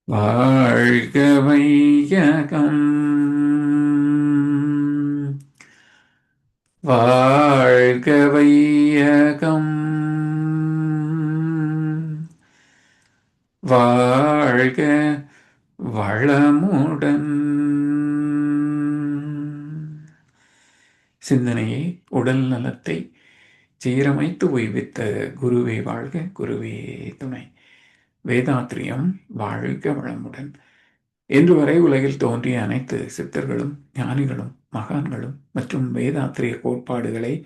வாழ்க வையகம் வாழ்க வையகம் வாழ்க வளமுடன் சிந்தனையை உடல் நலத்தை சீரமைத்து உய்வித்த குருவே வாழ்க, குருவே துணை. வேதாத்ரியம் வாழ்க வளமுடன். இன்று வரை உலகில் தோன்றிய அனைத்து சித்தர்களும் ஞானிகளும் மகான்களும் மற்றும் வேதாத்திரிய கோட்பாடுகளை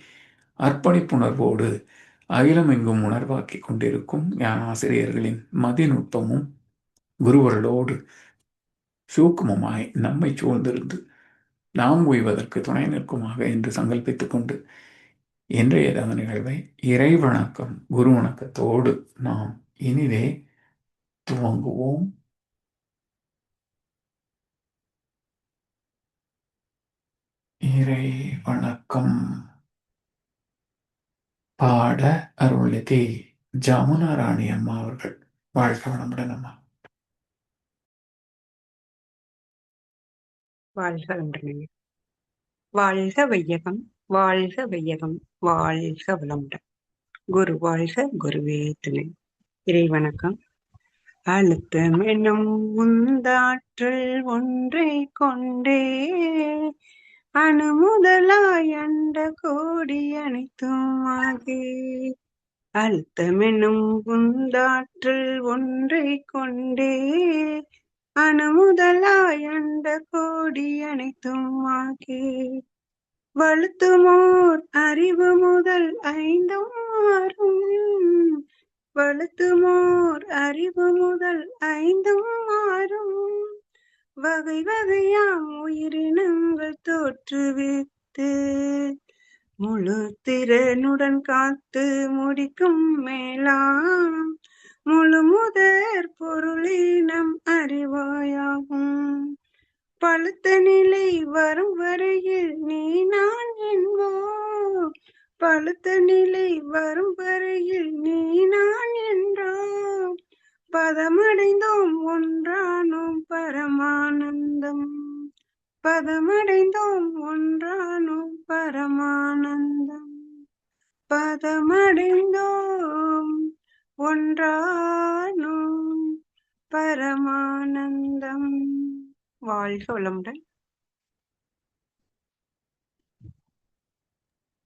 அர்ப்பணிப்புணர்வோடு அகிலமெங்கும் உணர்வாக்கி கொண்டிருக்கும் ஞானாசிரியர்களின் மதிநுட்பமும் குருவர்களோடு சூக்குமமாய் நம்மை சூழ்ந்திருந்து நாம் உய்வதற்கு துணை நிற்குமாக என்று சங்கல்பித்துக் கொண்டு இன்றைய தவ நிகழ்வை இறை வணக்கம் குரு வணக்கத்தோடு நாம் இனிதே துவங்குவோம். இறை வணக்கம். பாட அருள்நிதி ஜமுனா ராணி அம்மா அவர்கள். வாழ்க வளமுடன் அம்மா. வாழ்க வளமுடன். வாழ்க வையகம், வாழ்க வையகம், வாழ்க வளமுடன். குரு வாழ்க, குருவே துணை. இறை வணக்கம். அழுத்தம் என்னும் உந்தாற்றல் ஒன்றை கொண்டே அணு முதலாய் அண்ட கோடி அனைத்தும் ஆகே. அழுத்தம் என்னும் உந்தாற்றல் ஒன்றை கொண்டே அணு முதலாய் அண்ட கோடி அனைத்தும் ஆகே. வழுத்துமோர் அறிவு முதல் ஐந்தும் மாறும். வழுத்துமோர் அறிவு முதல் ஐந்தும் மாறும். வகை வகையாம் உயிரினங்கள் தோற்றுவித்து முழு திறனுடன் காத்து முடிக்கும் மேலாம் முழு முதற் பொருளினம் அறிவாயாகும். பழுத்த நிலை வரும் வரையில் நீ நான் என்போம். பழுத்த நிலை வரும் வரையில் நீ நான் என்றோம். பதமடைந்தோம் ஒன்றானோம் பரமானந்தம். பதமடைந்தோம் ஒன்றானோம் பரமானந்தம். பதமடைந்தோம் ஒன்றானோம் பரமானந்தம். வாழ்க வளமுடன்.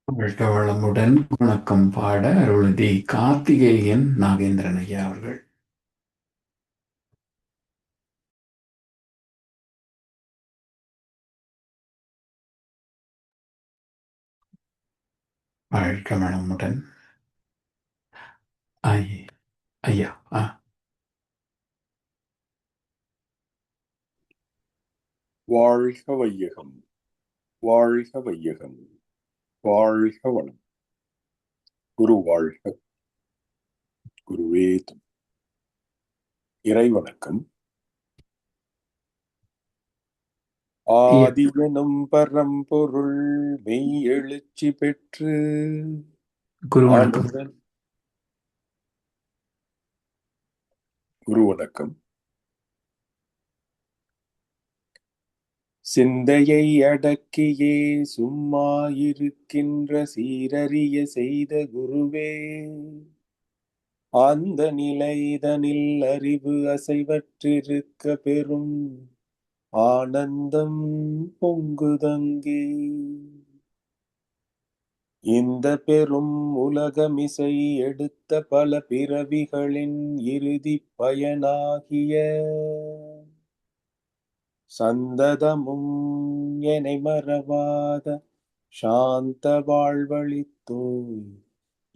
வாழ்க வளமுடன். வணக்கம். பாட அருள்நிதி கார்த்திகேயன் நாகேந்திரன் ஐயா அவர்கள். வாழ்க வளமுடன் ஐயா. வாழ்க வையகம், வாழ்க வையகம், வாழ்க வளம். குரு வாழ்க, குருவே துணை. இறை வணக்கம். ஆதியனும் பரம்பொருள் மெய் எழுச்சி பெற்று குரு வணக்கம். குரு வணக்கம். சிந்தையை அடக்கியே சும்மா இருக்கின்ற சீரறிய செய்த குருவே, அந்த நிலைதனில் அறிவு அசைவற்றிருக்க பெறும் ஆனந்தம் பொங்குதங்கே. இந்த பெரும் உலகமிசை எடுத்த பல பிறவிகளின் இறுதி பயனாகிய சந்ததமும் எனை மறவாத சாந்த வாழ்வழித்தோய்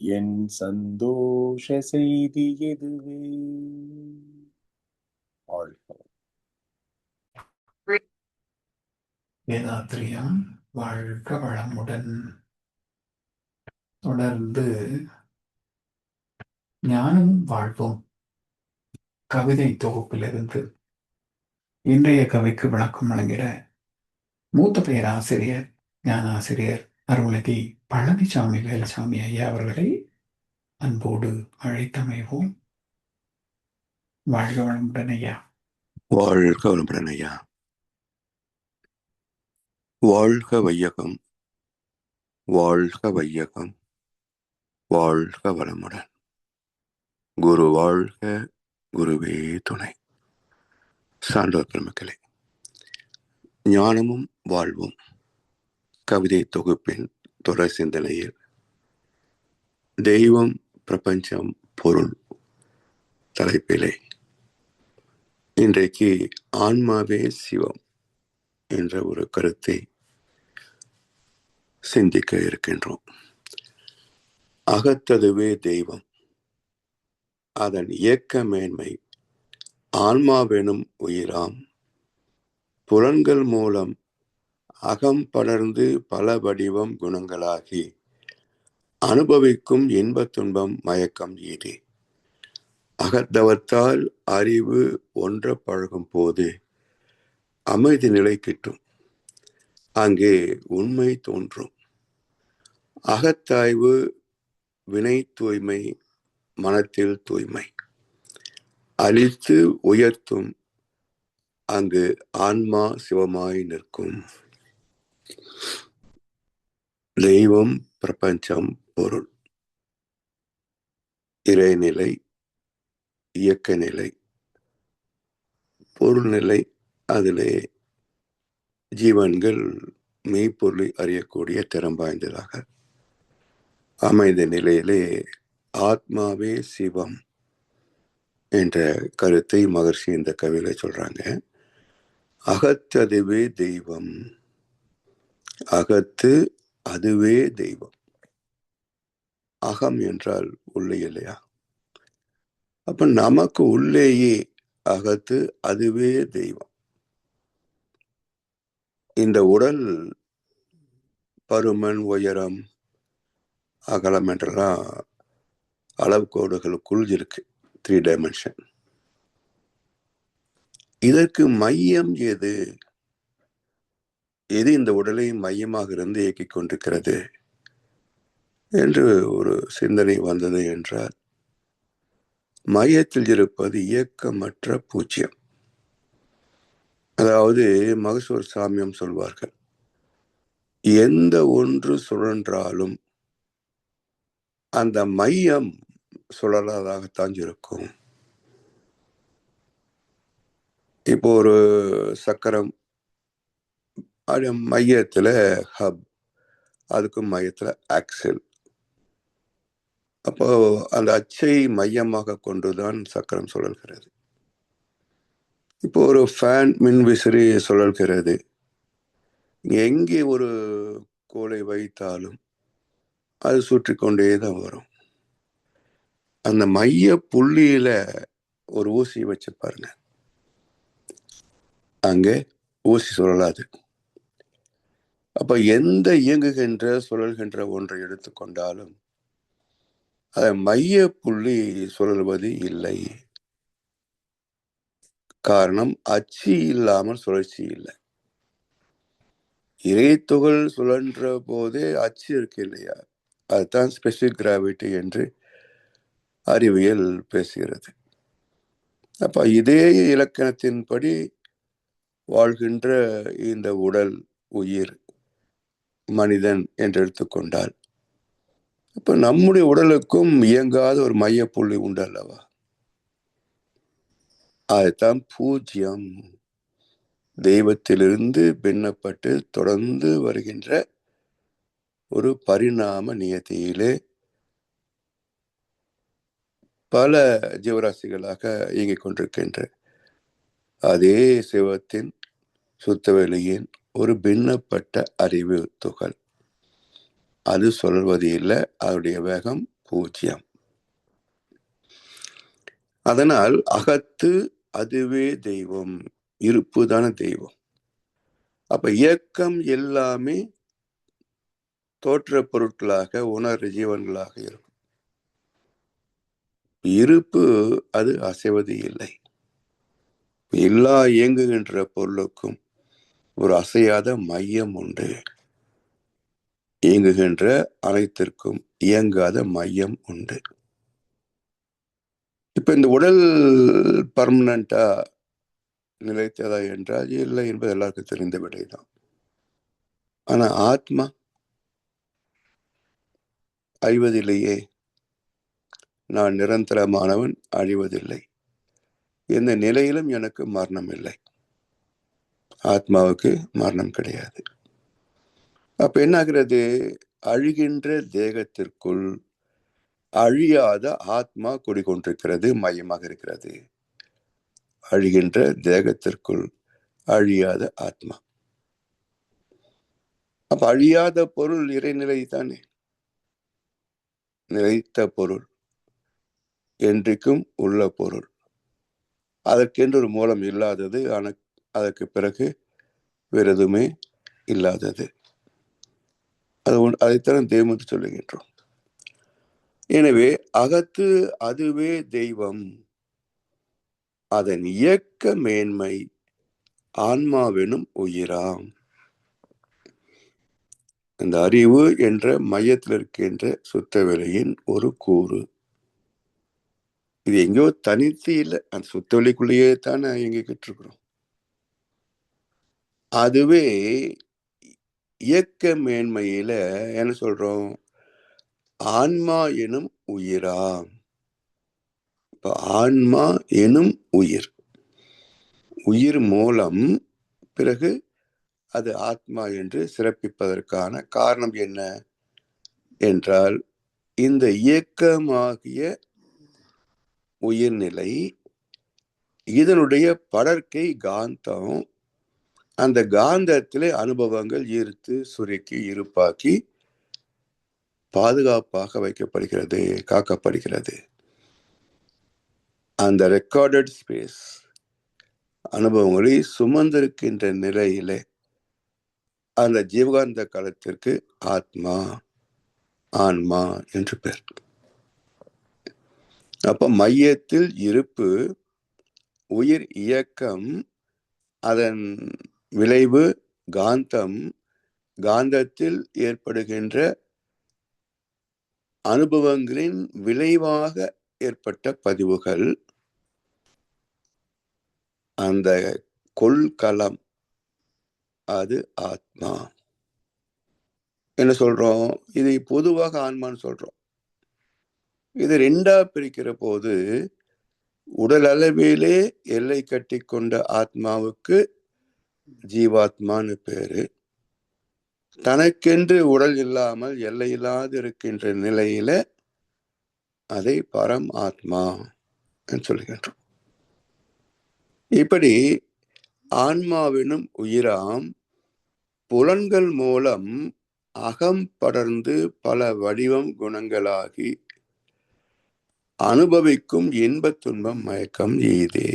என் சந்தோஷ செய்தி இதுவே. வேதாத்ரியம் வாழ்க வளமுடன். தொடர்ந்து ஞானமும் வாழ்வும் கவிதை தொகுப்பிலிருந்து இன்றைய கவிக்கு விளக்கம் வழங்கிட மூத்த பேராசிரியர் ஞானாசிரியர் அருள்நிதி பழனிசாமி வேலுசாமி ஐயா அவர்களை அன்போடு அழைத்தமைவோம். வாழ்க வளமுடன் ஐயா. வாழ்க வளமுடன் ஐயா. வாழ்க வையகம், வாழ்க வையகம், வாழ்க வளமுடன். குரு வாழ்க, குருவே துணை. சான்றோர் பெருமக்களே, ஞானமும் வாழ்வும் கவிதை தொகுப்பின் தொடர் சிந்தனையில் தெய்வம், பிரபஞ்சம், பொருள் தலைப்பிலே இன்றைக்கு ஆன்மாவே சிவம் என்ற ஒரு கருத்தை சிந்திக்க இருக்கின்றோம். அகத்ததுவே தெய்வம், அதன் இயக்க மேன்மை ஆன்மாவெனும் உயிராம், புலன்கள் மூலம் அகம் படர்ந்து பல வடிவம் குணங்களாகி அனுபவிக்கும் இன்பத் துன்பம் மயக்கம் ஈதே. அகத்தவத்தால் அறிவு ஒன்ற பழகும் போது அமைதி நிலை கிட்டும், அங்கே உண்மை தோன்றும். அகத்தாய்வு வினை தூய்மை, மனத்தில் தூய்மை அழித்து உயர்த்தும், அங்கு ஆன்மா சிவமாய் நிற்கும். தெய்வம், பிரபஞ்சம், பொருள், இறைநிலை, இயக்க நிலை, பொருள் நிலை, அதிலே ஜீவன்கள் மெய்ப்பொருளை அறியக்கூடிய திறம் வாய்ந்ததாக அமைந்த நிலையிலே ஆத்மாவே சிவம் என்ற கருத்தை மகர்ஷி இந்த கவியில சொல்றாங்க. அகத்து அதுவே தெய்வம், அகத்து அதுவே தெய்வம். அகம் என்றால் உள்ளே இல்லையா? அப்ப நமக்கு உள்ளேயே அகத்து அதுவே தெய்வம். இந்த உடல் பருமன், உயரம், அகலம் என்றெல்லாம் அளவுகோடுகளுக்குள் இருக்கு, 3 டைமென்ஷன். இதற்கு மையம் எது? எது இந்த உடலை மையமாக இருந்து இயக்கிக் கொண்டிருக்கிறது என்று ஒரு சிந்தனை வந்தது என்றால், மையத்தில் இருப்பது இயக்கமற்ற பூஜ்யம். அதாவது மகசூர் சாமியம் சொல்வார்கள், எந்த ஒன்று சுழன்றாலும் அந்த மையம் சுழலாதாகத்தான் இருக்கும். இப்போ ஒரு சக்கரம், அது மையத்துல ஹப், அதுக்கும் மையத்துல ஆக்சில். அப்போ அந்த அச்சை மையமாக கொண்டுதான் சக்கரம் சுழல்கிறது. இப்போ ஒரு ஃபேன், மின் விசிறி சுழல்கிறது. எங்கே ஒரு கோலை வைத்தாலும் அது சுற்றி கொண்டே தான் வரும். அந்த மைய புள்ளியில ஒரு ஊசி வச்சு பாருங்க, அங்கே ஊசி சுழலாது. அப்ப எந்த இயங்குகின்ற சுழல்கின்ற ஒன்றை எடுத்துக்கொண்டாலும் அதை மைய புள்ளி சுழல்வது இல்லை. காரணம், அச்சு இல்லாமல் சுழற்சி இல்லை. இறைத்துகள் சுழன்ற போதே அச்சு இருக்கு இல்லையா? அதுதான் ஸ்பெசிபிக் கிராவிட்டி என்று அறிவியல் பேசுகிறது. அப்ப இதே இலக்கணத்தின்படி வாழ்கின்ற இந்த உடல், உயிர், மனிதன் என்று எடுத்துக்கொண்டால், அப்ப நம்முடைய உடலுக்கும் இயங்காத ஒரு மைய புள்ளி உண்டு அல்லவா? அதுதான் பூஜ்யம். தெய்வத்திலிருந்து பின்னப்பட்டு தொடர்ந்து வருகின்ற ஒரு பரிணாம நியதியிலே பல ஜீவராசிகளாக இயங்கிக் கொண்டிருக்கின்ற அதே சிவத்தின் சுத்தவெளியின் ஒரு பின்னப்பட்ட அறிவு துகள். அது சொல்வது இல்லை, அதனுடைய வேகம் பூஜ்யம். அதனால் அகத்து அதுவே தெய்வம், இருப்பு தானே தெய்வம். அப்ப இயக்கம் எல்லாமே தோற்ற பொருட்களாக, உணர்வு ஜீவன்களாக இருக்கும். இருப்பு அது அசைவது இல்லை. எல்லா இயங்குகின்ற பொருளுக்கும் ஒரு அசையாத மையம் உண்டு. இயங்குகின்ற அனைத்திற்கும் இயங்காத மையம் உண்டு. இப்ப இந்த உடல் பர்மனண்டா நிலைத்ததா என்றால் இல்லை என்பது எல்லாருக்கும் தெரிந்த விடைதான். ஆனா ஆத்மா அழிவதில்லையே. நான் நிரந்தரமானவன், அழிவதில்லை. எந்த நிலையிலும் எனக்கு மரணம் இல்லை. ஆத்மாவுக்கு மரணம் கிடையாது. அப்ப என்ன ஆகிறது? அழிகின்ற தேகத்திற்குள் அழியாத ஆத்மா குடிக்கொண்டிருக்கிறது, மையமாக இருக்கிறது. அழிகின்ற தேகத்திற்குள் அழியாத ஆத்மா. அப்ப அழியாத பொருள் இறைநிலை தானே, நிலைத்த பொருள், என்றைக்கும் உள்ள பொருள். அதற்கென்று ஒரு மூலம் இல்லாதது, ஆனால் அதற்கு பிறகு வேறு எதுவுமே இல்லாதது. அதைத்தான் தெய்வம் என்று சொல்லுகின்றோம். எனவே அகத்து அதுவே தெய்வம். அதன் இயக்க மேன்மை ஆன்மாவெனும் உயிராம். அந்த அறிவு என்ற மையத்தில் இருக்கின்ற சுத்த வெளியின் ஒரு கூறு. இது எங்கேயோ தனித்து இல்லை, அந்த சுத்த வெளிக்குள்ளேயே தான் இயங்கிக்கிட்டு இருக்கிறோம். அதுவே இயக்க மேன்மையில என்ன சொல்றோம்? ஆன்மா எனும் உயிராம். இப்ப ஆன்மா எனும் உயிர், உயிர் மூலம் பிறகு அது ஆத்மா என்று சிறப்பிப்பதற்கான காரணம் என்ன என்றால், இந்த இயக்கமாகிய உயிர்நிலை, இதனுடைய படர்க்கை காந்தம், அந்த காந்தத்திலே அனுபவங்கள் ஈர்த்து சுருக்கி இருப்பாக்கி பாதுகாப்பாக வைக்கப்படுகிறது, காக்கப்படுகிறது. அந்த ரெக்கார்டட் ஸ்பேஸ் அனுபவங்களை சுமந்திருக்கின்ற நிலையிலே அந்த ஜீவகாந்த களத்திற்கு ஆத்மா, ஆன்மா என்று பெயர். அப்ப மையத்தில் இருப்பு, உயிர் இயக்கம், அதன் விளைவு காந்தம், காந்தத்தில் ஏற்படுகின்ற அனுபவங்களின் விளைவாக ஏற்பட்ட பதிவுகள், அந்த கொள்கலம், அது ஆத்மா. என்ன சொல்றோம்? இதை பொதுவாக ஆன்மான்னு சொல்றோம். இது ரெண்டா பிரிக்கிற போது உடல் அளவிலே எல்லை கட்டி கொண்ட ஆத்மாவுக்கு ஜீவாத்மான்னு பேரு. தனக்கென்று உடல் இல்லாமல் எல்லையில்லாது இருக்கின்ற நிலையில அதை பரம் ஆத்மா என்று சொல்கின்றோம். இப்படி ஆன்மாவினும் உயிராம் புலன்கள் மூலம் அகம் படர்ந்து பல வடிவம் குணங்களாகி அனுபவிக்கும் இன்பத் துன்பம் மயக்கம் ஈதே.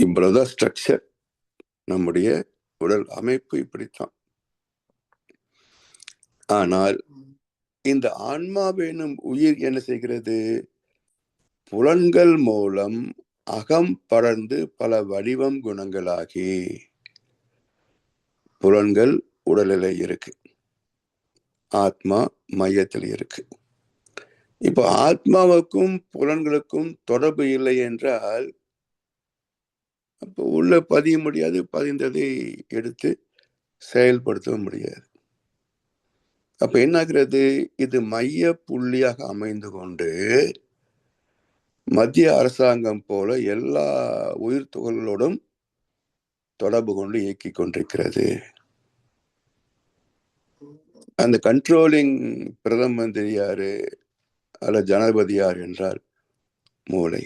இவ்வளவுதான் ஸ்ட்ரக்சர். நம்முடைய உடல் அமைப்பு இப்படித்தான். ஆனால் இந்த ஆன்மாவெனும் உயிர் என்ன செய்கிறது? புலன்கள் மூலம் அகம் படர்ந்து பல வடிவம் குணங்களாகி, புலன்கள் உடலில் இருக்கு, ஆத்மா மையத்தில் இருக்கு. இப்போ ஆத்மாவுக்கும் புலன்களுக்கும் தொடர்பு இல்லை என்றால் அப்போ உள்ள பதிய முடியாது, பதிந்ததை எடுத்து செயல்படுத்த முடியாது. அப்ப என்ன ஆகிறது? இது மைய புள்ளியாக அமைந்து கொண்டு மத்திய அரசாங்கம் போல எல்லா உயிர் துகளோடும் தொடர்பு கொண்டு இயக்கிக் கொண்டிருக்கிறது. அந்த கண்ட்ரோலிங் பிரதம மந்திரி யாரு அல்ல ஜனாதிபதி யார் என்றால் மூளை.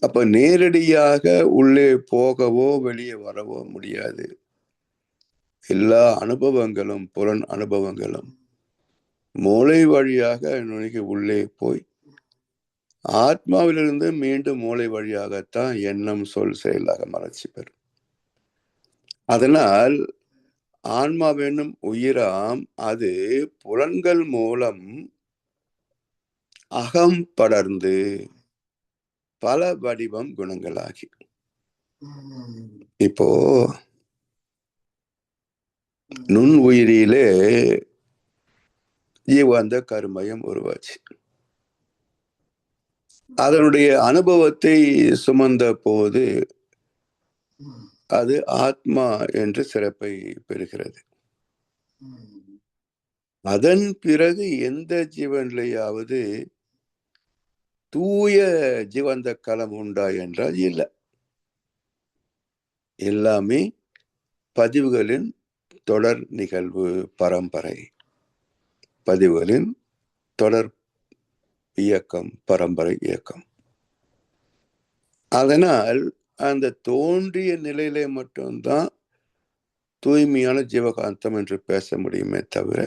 அப்ப நேரடியாக உள்ளே போகவோ வெளியே வரவோ முடியாது. எல்லா அனுபவங்களும் புலன் அனுபவங்களும் மூளை வழியாக நுழைக்கு உள்ளே போய் ஆத்மாவிலிருந்து மீண்டும் மூளை வழியாகத்தான் எண்ணம் சொல் செயலாக மலர்ச்சி பெறும். அதனால் ஆன்மாவெனும் உயிராம் அது புலன்கள் மூலம் அகம் படர்ந்து பல வடிவம் குணங்களாகி. இப்போ நுண் உயிரிலே ஜீவாந்த கருமயம் உருவாச்சு. அதனுடைய அனுபவத்தை சுமந்த போது அது ஆத்மா என்று சிறப்பை பெறுகிறது. அதன் பிறகு எந்த ஜீவனிலேயாவது தூய ஜீவந்த களம் உண்டா என்றால் இல்லை. எல்லாமே பதிவுகளின் தொடர் நிகழ்வு பரம்பரை, பதிவுகளின் தொடர் இயக்கம், பரம்பரை இயக்கம். அதனால் அந்த தோன்றிய நிலையிலே மட்டும்தான் தூய்மையான ஜீவகாந்தம் என்று பேச முடியுமே தவிர,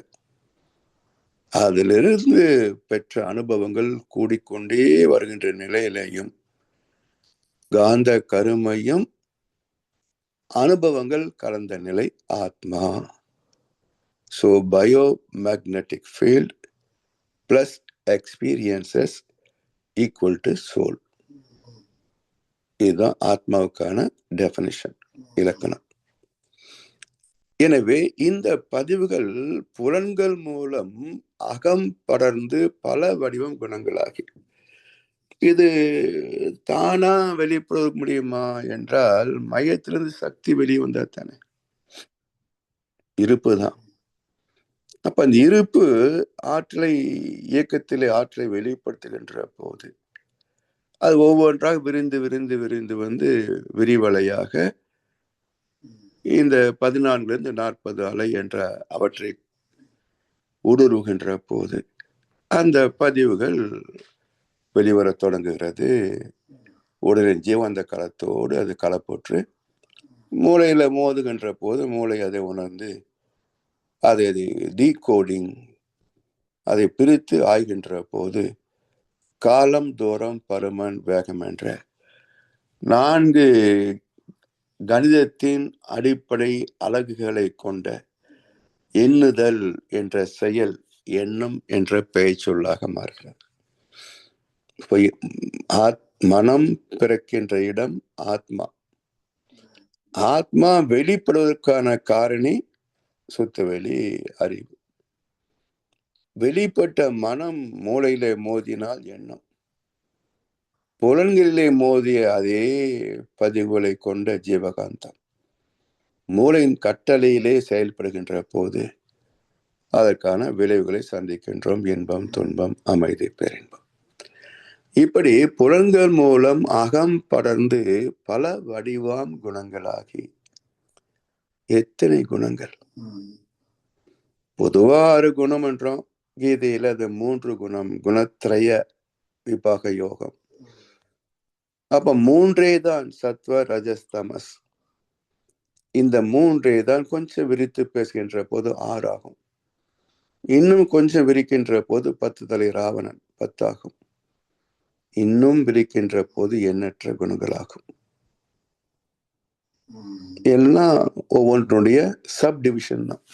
அதிலிருந்து பெற்ற அனுபவங்கள் கூடிக்கொண்டே வருகின்ற நிலையிலேயும் காந்த கருமையும் அனுபவங்கள் கலந்த நிலை ஆத்மா. So biomagnetic field plus experiences equal to soul. இதுதான் ஆத்மாவுக்கான டெஃபினிஷன், இலக்கணம். எனவே இந்த பதிவுகள் புலன்கள் மூலம் அகம் படர்ந்து பல வடிவம் குணங்களாகி இது தானா வெளிப்பட முடியுமா என்றால், மையத்திலிருந்து சக்தி வெளியே வந்தா தானே, இருப்பு தான். அப்ப அந்த இருப்பு ஆற்றலை, இயக்கத்திலே ஆற்றலை வெளிப்படுத்துகின்ற போது அது ஒவ்வொன்றாக விரிந்து விரிந்து விரிந்து வந்து விரிவலையாக இந்த 14 40 அலை என்ற அவற்றை ஊடுருவுகின்ற போது அந்த பதிவுகள் வெளிவர தொடங்குகிறது. உடலின் ஜீவந்த களத்தோடு அது கலப்போற்று மூளையில மோதுகின்ற போது மூளை அதை உணர்ந்து அதை டீகோடிங், அதை பிரித்து ஆய்கின்ற போது காலம், தூரம், பருமன், வேகம் என்ற 4 கணிதத்தின் அடிப்படை அலகுகளை கொண்ட எண்ணுதல் என்ற செயல் எண்ணம் என்ற பெயர் சொல்லாக மாறுகிறது. மனம் பிறக்கின்ற இடம் ஆத்மா. ஆத்மா வெளிப்படுவதற்கான காரணி சுத்தவெளி அறிவு. வெளிப்பட்ட மனம் மூளையிலே மோதினால் எண்ணம், புலன்களிலே மோதிய அதே பதிவுகளை கொண்ட ஜீவகாந்தம் மூளையின் கட்டளையிலே செயல்படுகின்ற போது அதற்கான விளைவுகளை சந்திக்கின்றோம். இன்பம், துன்பம், அமைதி, பேரின்பம். இப்படி புலன்கள் மூலம் அகம் படர்ந்து பல வடிவாம் குணங்களாகி, எத்தனை குணங்கள்! பொதுவா 6 குணம் என்றோம், கீதையில அது 3 குணம், குணத்ரய விபாக யோகம். அப்ப 3 தான் சத்வ, ரஜஸ், தமஸ். இந்த 3 தான் கொஞ்சம் விரித்து பேசுகின்ற போது 6 ஆகும். இன்னும் கொஞ்சம் விரிக்கின்ற போது 10 தலை ராவணன் 10 ஆகும். இன்னும் விரிக்கின்ற போது எண்ணற்ற குணங்களாகும். எல்லாம் ஒவ்வொன்றுடைய சப்டிவிஷன் தான்.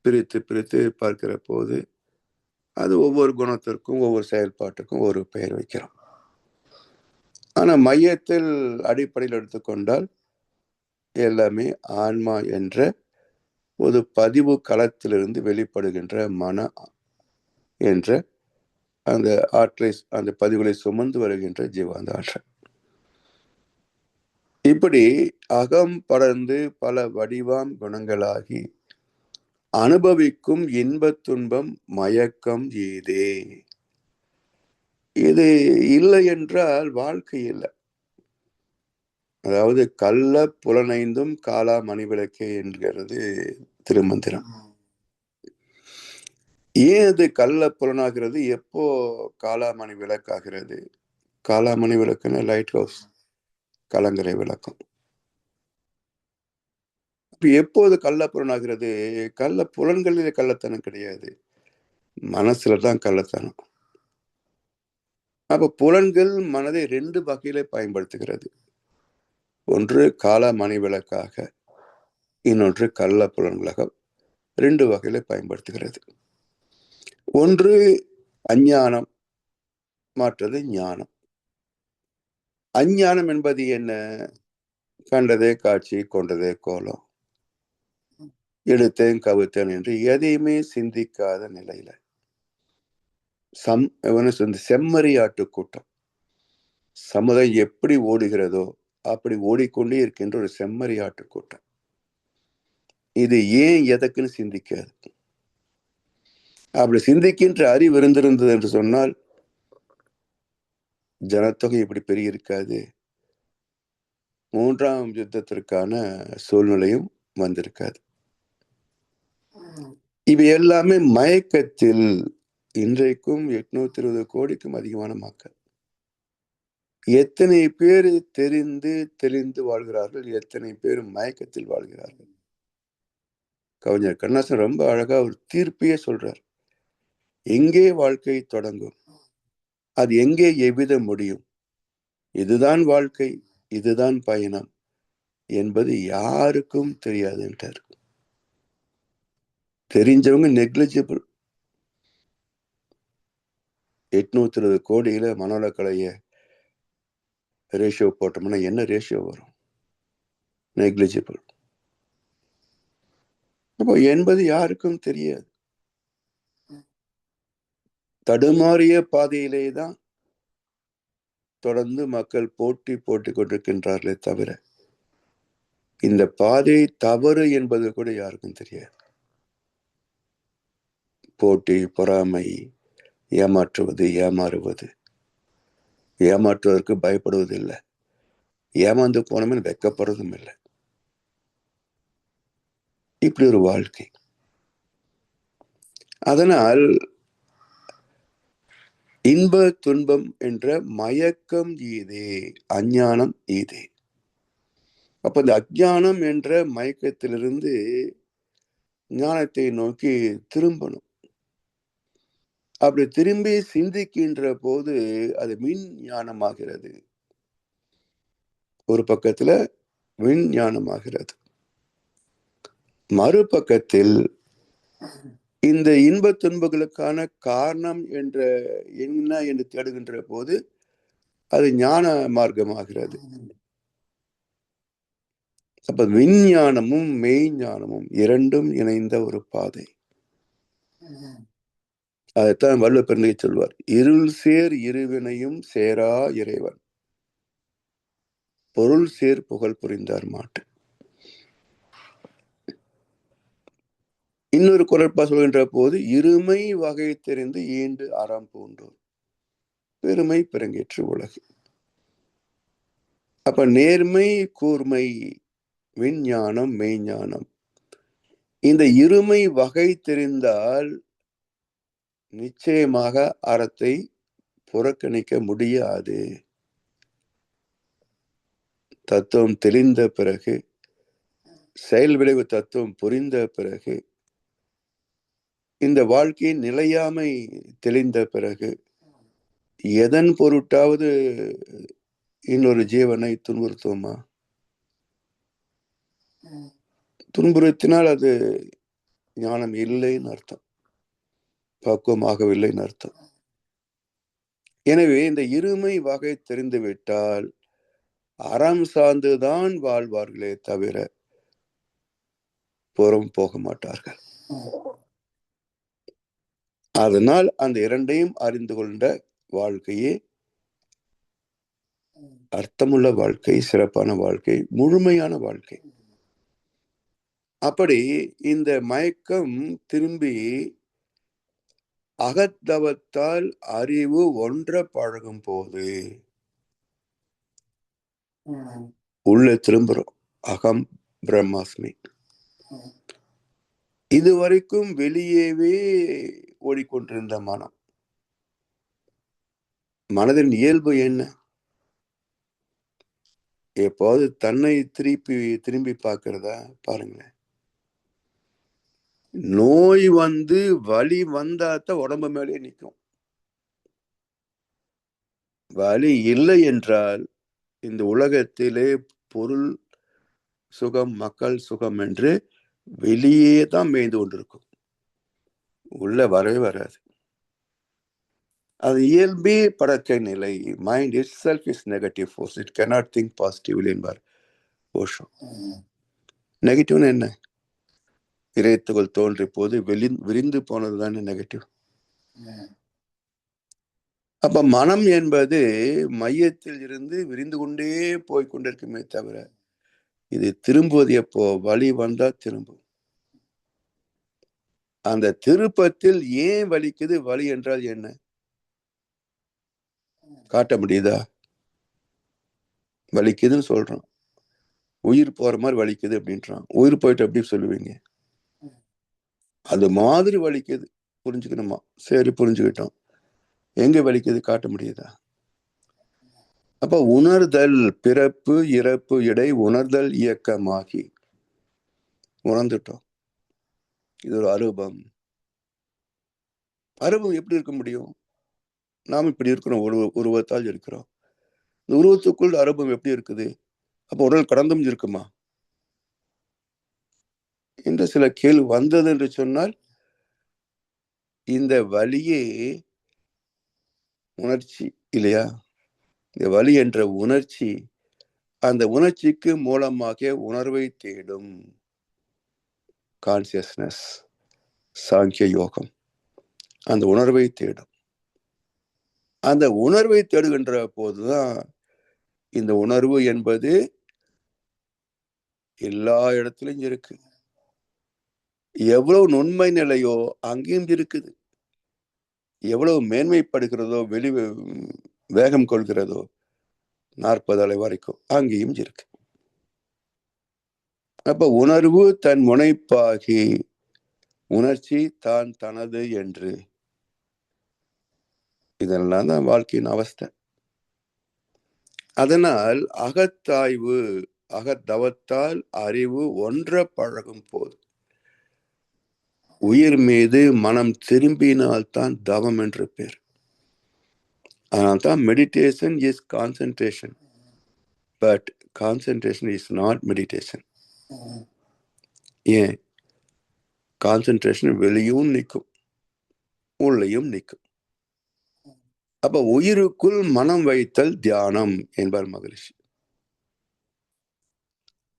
பிரித்து பிரித்து பார்க்கிற போது அது ஒவ்வொரு குணத்திற்கும் ஒவ்வொரு செயல்பாட்டுக்கும் ஒரு பெயர் வைக்கிறோம். ஆனா மையத்தில் அடிப்படையில் எடுத்துக்கொண்டால் எல்லாமே ஆன்மா என்ற ஒரு பதிவு களத்திலிருந்து வெளிப்படுகின்ற மன என்ற அந்த ஆற்றை, அந்த பதிவுகளை சுமந்து வருகின்ற ஜீவாந்த ஆற்றல். இப்படி அகம் படர்ந்து பல வடிவாம் குணங்களாகி அனுபவிக்கும் இன்பத் துன்பம் மயக்கம் ஏதே. இது இல்லை என்றால் வாழ்க்கை இல்லை. அதாவது கள்ள புலனைந்தும் காலா மணிவிளக்கே என்கிறது திருமந்திரம். ஏன் அது கள்ள புலனாகிறது? எப்போ காலாமணி விளக்காகிறது? காலாமணி விளக்குன்னா லைட் ஹவுஸ், கலங்கரை விளக்கம். எப்போது கள்ள புலனாகிறது? கள்ள புலன்களிலே கள்ளத்தனம் கிடையாது, மனசுலதான் கள்ளத்தனம். அப்ப புலன்கள் மனதை 2 வகையில பயன்படுத்துகிறது. ஒன்று காலாமணி விளக்காக, இன்னொன்று கள்ள புலன்களாக 2 வகையில பயன்படுத்துகிறது. ஒன்று அஞ்ஞானம், மற்றது ஞானம். அஞ்ஞானம் என்பது என்ன? கண்டதே காட்சி, கொண்டதே கோலம், எடுத்தேன் கவுத்தேன் என்று எதையுமே சிந்திக்காத நிலையில இந்த செம்மறியாட்டு கூட்டம். சமுதாயம் எப்படி ஓடுகிறதோ அப்படி ஓடிக்கொண்டே இருக்கின்ற ஒரு செம்மறியாட்டு கூட்டம். இது ஏன் எதற்குன்னு சிந்திக்காது. அப்படி சிந்திக்கின்ற அறிவு இருந்திருந்தது என்று சொன்னால் ஜனத்தொகை இப்படி பெரிய இருக்காது, மூன்றாம் யுத்தத்திற்கான சூழ்நிலையும் வந்திருக்காது. இவை எல்லாமே மயக்கத்தில் இன்றைக்கும் 820 கோடிக்கும் அதிகமான மக்கள். எத்தனை பேர் தெளிந்து வாழ்கிறார்கள், எத்தனை பேர் மயக்கத்தில் வாழ்கிறார்கள். கவிஞர் கண்ணதாசன் ரொம்ப அழகா ஒரு தீர்ப்பையே சொல்றார். எங்கே வாழ்க்கை தொடங்கும், அது எங்கே எவ்வித முடியும், இதுதான் வாழ்க்கை, இதுதான் பயணம் என்பது யாருக்கும் தெரியாது என்றார். தெரிஞ்சவங்க நெக்லிஜிபிள். 820 கோடியில மனோலக்கலைய ரேஷியோ போட்டோம்னா என்ன ரேஷியோ வரும்? நெக்லிஜிபிள். அப்போ என்பது யாருக்கும் தெரியாது. தடுமாறிய பாதையிலே தான் தொடர்ந்து மக்கள் போட்டி கொண்டிருக்கின்றார்களே தவிர இந்த பாதை தவறு என்பது கூட யாருக்கும் தெரியாது. போட்டி, பொறாமை, ஏமாற்றுவது, ஏமாறுவது, ஏமாற்றுவதற்கு பயப்படுவது இல்லை, ஏமாந்து போனமே வெக்கப்படுறதும் இல்லை. இப்படி ஒரு வாழ்க்கை. அதனால் இன்ப துன்பம் என்ற மயக்கம் ஈதே, அஞ்ஞானம் ஈதே. அப்ப இந்த அஞ்ஞானம் என்ற மயக்கத்திலிருந்து ஞானத்தை நோக்கி திரும்பணும். அப்படி திரும்பி சிந்திக்கின்ற போது அது விஞ்ஞானமாகிறது. ஒரு பக்கத்துல விஞ்ஞானமாகிறது, மறுபக்கத்தில் இந்த இன்ப துன்பங்களுக்கான காரணம் என்ன என்று தேடுகின்ற போது அது ஞான மார்க்கமாகிறது. அப்ப விஞ்ஞானமும் மெய்ஞானமும் இரண்டும் இணைந்த ஒரு பாதை. அதைத்தான் வள்ளுவர் பெருந்தகை சொல்வார், இருள் சேர் இருவினையும் சேரா இறைவன், பொருள் சேர் புகழ் புரிந்தார் மாட்டு. இன்னொரு குறட்பா சொல்கின்ற போது, இருமை வகை தெரிந்து ஈண்டு அறம் பூண்டோர் பெருமை பிறங்கேற்று உலகு. அப்ப நேர்மை, கூர்மை, விஞ்ஞானம், மெய்ஞானம், இந்த இருமை வகை தெரிந்தால் நிச்சயமாக அறத்தை புறக்கணிக்க முடியாது. தத்துவம் தெளிந்த பிறகு, செயல் விளைவு தத்துவம் புரிந்த பிறகு, இந்த வாழ்க்கையின் நிலையாமை தெளிந்த பிறகு, எதன் பொருட்டாவது இன்னொரு ஜீவனை துன்புறுத்துவோமா? துன்புறுத்தினால் அது ஞானம் இல்லைன்னு அர்த்தம், பக்குவமாகவில்லைன்னு அர்த்தம். எனவே இந்த இருமை வகை தெரிந்துவிட்டால் அறம் சார்ந்துதான் வாழ்வார்களே தவிர புறம் போக மாட்டார்கள். அதனால் அந்த இரண்டையும் அறிந்து கொண்ட வாழ்க்கையே அர்த்தமுள்ள வாழ்க்கை, சிறப்பான வாழ்க்கை, முழுமையான வாழ்க்கை. அப்படி இந்த மயக்கம் திரும்பி அகத்தவத்தால் அறிவு ஒன்ற பழகும் போது உள்ள திரும்புறோம். அகம் பிரம்மாஸ்மி. இதுவரைக்கும் வெளியேவே ஓடிக்கொண்டிருந்த மனதின் இயல்பு என்ன? எப்போது தன்னை திரும்பி பார்க்கிறதா பாருங்களேன். நோய் வந்து வலி வந்தாத்தான் உடம்பு மேலே நிற்கும். வலி இல்லை என்றால் இந்த உலகத்திலே பொருள் சுகம், மக்கள் சுகம் என்று வெளியே தான் மேய்ந்து கொண்டிருக்கும், உள்ள வரவே வராது. அது இயல்பே படக்க நிலை. Mind it self is negative force, it cannot think positively என்பார் ஓஷோ. நெகட்டிவ்னு என்ன? இறைத்துகள் தோன்றிய போது விரிந்து போனது தானே நெகட்டிவ். அப்ப மனம் என்பது மையத்தில் இருந்து விரிந்து கொண்டே போய்கொண்டிருக்குமே தவிர இது திரும்புவது எப்போ வலி வந்தா திரும்பும். அந்த திருப்பத்தில் ஏன் வலிக்குது, வலி என்றால் என்ன காட்ட முடியுதா? வலிக்குதுன்னு சொல்றான், உயிர் போற மாதிரி வலிக்குது அப்படின்றான். உயிர் போயிட்டு எப்படி சொல்லுவீங்க? அது மாதிரி வலிக்குது, புரிஞ்சுக்கணுமா? சரி, புரிஞ்சுக்கிட்டோம். எங்க வலிக்குது காட்ட முடியுதா? அப்ப உணர்தல், பிறப்பு இறப்பு இடை உணர்தல் இயக்கமாகி உணர்ந்துட்டோம். இது ஒரு அரூபம். அரூபம் எப்படி இருக்க முடியும்? நாம் இப்படி இருக்கிறோம், உருவத்தால் இருக்கிறோம். இந்த உருவத்துக்குள் அரூபம் எப்படி இருக்குது? அப்ப உடல் கடந்தும் இருக்குமா என்ற சில கேள்வி வந்தது என்று சொன்னால், இந்த வலியே உணர்ச்சி இல்லையா? இந்த வலி என்ற உணர்ச்சி, அந்த உணர்ச்சிக்கு மூலமாக உணர்வை தேடும் கான்சியஸ்னஸ், சாங்கிய யோகம். அந்த உணர்வை தேடும். அந்த உணர்வை தேடுகின்ற போதுதான் இந்த உணர்வு என்பது எல்லா இடத்திலும் இருக்கு. எவ்வளவு நுண்மை நிலையோ அங்கேயும் இருக்குது. எவ்வளவு மேன்மைப்படுகிறதோ, வேகம் கொள்கிறதோ 40 அலை வரைக்கும் அங்கேயும் இருக்கு. அப்ப உணர்வு தன் முனைப்பாகி உணர்ச்சி தான் தனது என்று, இதெல்லாம் தான் வாழ்க்கையின் அவஸ்தை. அதனால் அகத்தாய்வு, அகத்தவத்தால் அறிவு ஒன்ற பழகும் போது உயிர் மீது மனம் திரும்பினால்தான் தவம் என்று பேர். அதனால்தான் meditation is concentration, but concentration is not meditation. ஏன்? கான்சென்ட்ரேஷன் வெளியும் நிற்கும், உள்ளேயும் நிற்கும். அப்ப உயிருக்குள் மனம் வைத்தல் தியானம் என்பார் மகரிஷி.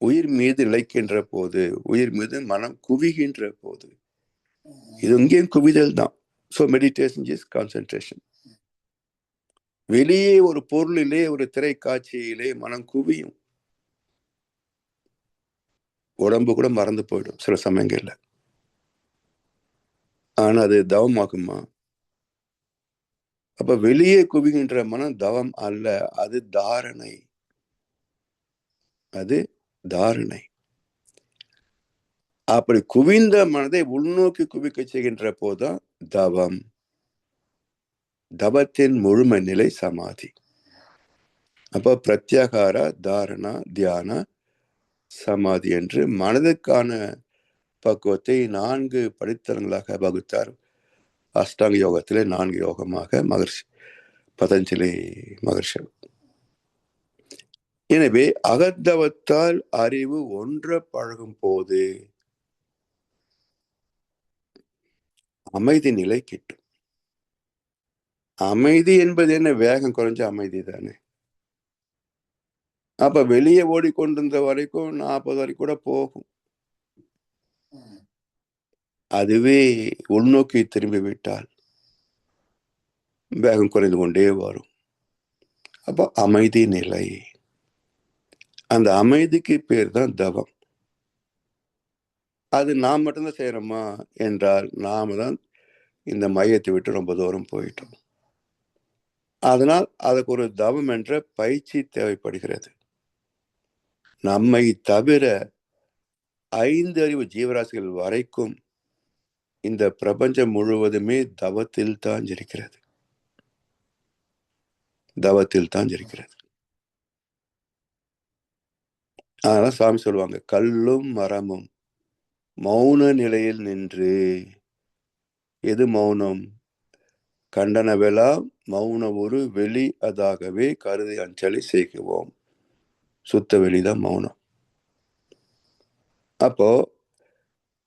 உயிர் மீது இழைக்கின்ற போது, உயிர் மீது மனம் குவிகின்ற போது, இது இங்கேயும் குவிதல் தான். So meditation is concentration. வெளியே ஒரு பொருளிலே, ஒரு திரை காட்சியிலே மனம் குவியும், உடம்பு கூட மறந்து போயிடும் சில சமயங்கள்ல. ஆனா அது தவமாகுமா? அப்ப வெளியே குவிகின்ற மனம் தவம் அல்ல, அது தாரணை. அது தாரணை. அப்படி குவிந்த மனதை உள்நோக்கி குவிக்க செய்கின்ற போதுதான் தவம். தவத்தின் முழுமை நிலை சமாதி. அப்ப பிரத்யாகார, தாரணா, தியான, சமாதி என்று மனதுக்கான பக்குவத்தை 4 படித்தரங்களாக வகுத்தார். அஷ்டாங்க யோகத்திலே 4 யோகமாக மகர்ஷி பதஞ்சலி மகர்ஷி. எனவே அகத்தவத்தால் அறிவு ஒன்ற பழகும் போது அமைதி நிலை கிட்டும். அமைதி என்பது என்ன? வேகம் குறைஞ்ச அமைதி தானே. அப்ப வெளியே ஓடிக்கொண்டிருந்த வரைக்கும் 40 வரைக்கும் கூட போகும். அதுவே உள்நோக்கி திரும்பி விட்டால் வேகம் குறைந்து கொண்டே வரும். அப்ப அமைதி நிலை. அந்த அமைதிக்கு பேர் தான் தவம். அது நாம் மட்டும்தான் செய்யறோமா என்றால், நாம தான் இந்த மையத்தை விட்டு ரொம்ப தூரம் போயிட்டோம். அதனால் அதுக்கு ஒரு தவம் என்ற பயிற்சி தேவைப்படுகிறது. நம்மை தவிர 5 அறிவு ஜீவராசிகள் வரைக்கும் இந்த பிரபஞ்சம் முழுவதுமே தவத்தில் தான் இருக்கிறது. தவத்தில் தான் இருக்கிறது. அதனால சாமி சொல்லுவாங்க, கல்லும் மரமும் மௌன நிலையில் நின்று. எது மௌனம்? கண்டனவெல்லாம் மௌன ஒரு வெளி அதாகவே கருதி அஞ்சலி செய்குவோம். சுத்த வெளிதான் மௌனம். அப்போ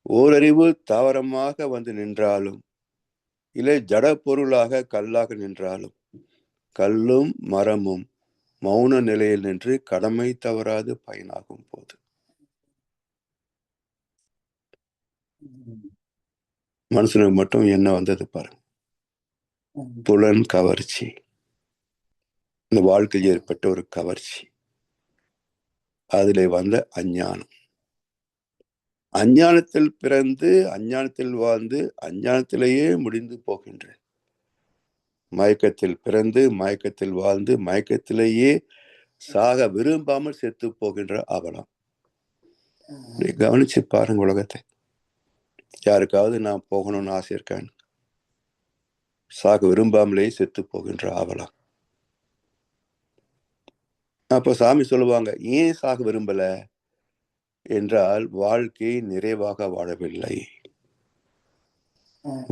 ஓரறிவு தாவரமாக வந்து நின்றாலும், இல்லை ஜட பொருளாக கல்லாக நின்றாலும், கல்லும் மரமும் மௌன நிலையில் நின்று கடமை தவறாது பயனாகும் போது மனுஷனுக்கு மட்டும் என்ன வந்தது பாருங்க. புலன் கவர்ச்சி, இந்த வாழ்க்கையில் ஏற்பட்ட ஒரு கவர்ச்சி, அதிலே வந்த அஞ்ஞானம். அஞ்ஞானத்தில் பிறந்து அஞ்ஞானத்தில் வாழ்ந்து அஞ்ஞானத்திலேயே முடிந்து போகின்ற, மயக்கத்தில் பிறந்து மயக்கத்தில் வாழ்ந்து மயக்கத்திலேயே சாக விரும்பாமல் செத்து போகின்ற அவலம். கவனிச்சு பாருங்க உலகத்தை. யாருக்காவது நான் போகணும்னு ஆசை இருக்கான்னு? சாக விரும்பாமலே செத்து போகின்ற அவலம். அப்ப சாமி சொல்லுவாங்க, ஏன் சாக விரும்பல என்றால் வாழ்க்கை நிறைவாக வாழவில்லை.